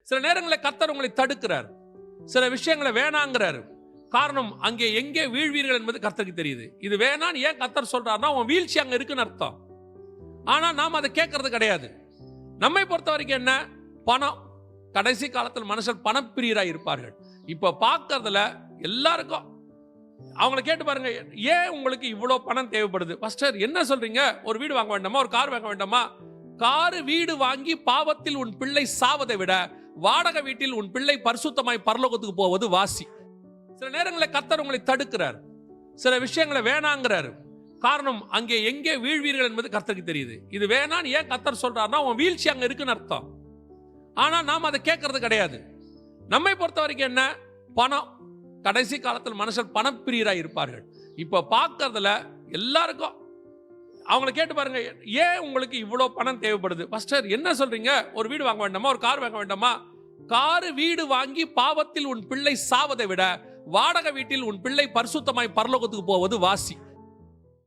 சில நேரங்களில் கர்த்தர் உங்களை தடுக்கிறார், சில விஷயங்களை வேணாங்கிறாரு. காரணம், அங்கே எங்கே வீழ்வீர்கள் என்பது கர்த்தருக்கு தெரியுது. இது வேணான்னு ஏன் கர்த்தர் சொல்றாருன்னா உன் வீழ்ச்சி அங்க இருக்குன்னு அர்த்தம். ஆனா நாம் அதை கேட்கறது கிடையாது. நம்மை பொறுத்த வரைக்கும் என்ன, பணம். கடைசி காலத்தில் மனுஷன் பணப்பிரியராக இருப்பார்கள். இப்ப பார்க்கறதுல எல்லாருக்கும் அவங்களை கேட்டு பாருங்க, ஏன் உங்களுக்கு இவ்வளவு பணம் தேவைப்படுது? பாஸ்டர் என்ன சொல்றீங்க? ஒரு வீடு வாங்க வேண்டாமா, ஒரு கார் வாங்க வேண்டாமா? காரு வீடு வாங்கி பாவத்தில் உன் பிள்ளை சாவதை விட வாடகை வீட்டில் உன் பிள்ளை பரிசுத்தமாய் பரலோகத்துக்கு போவது வாசி. சில நேரங்களில் கர்த்தர் உங்களை தடுக்கிறார், சில விஷயங்களை வேணாங்கிறாரு. காரணம், அங்கே எங்கே வீழ்வீர்கள் என்பது கர்த்தருக்கு தெரியுது. இது வேணான்னு ஏன் கர்த்தர் சொல்றாருன்னா உன் வீழ்ச்சி அங்க இருக்குன்னு அர்த்தம். ஆனா நாம் அதை கேட்கறது கிடையாது. நம்மை பொறுத்த வரைக்கும் என்ன, பணம். கடைசி காலத்தில் மனுஷன் பணப்பிரியராக இருப்பார்கள். இப்ப பார்க்கறதுல எல்லாருக்கும் அவங்களை கேட்டு பாருங்க, ஏன் உங்களுக்கு இவ்வளவு பணம் தேவைப்படுது? பாஸ்டர் என்ன சொல்றீங்க? ஒரு வீடு வாங்க வேண்டாமா, ஒரு கார் வாங்க வேண்டாமா? காரு வீடு வாங்கி பாவத்தில் உன் பிள்ளை சாவதை விட வாடகை வீட்டில் உன் பிள்ளை பரிசுத்தமாய் பரலோகத்துக்கு போவது வாசி.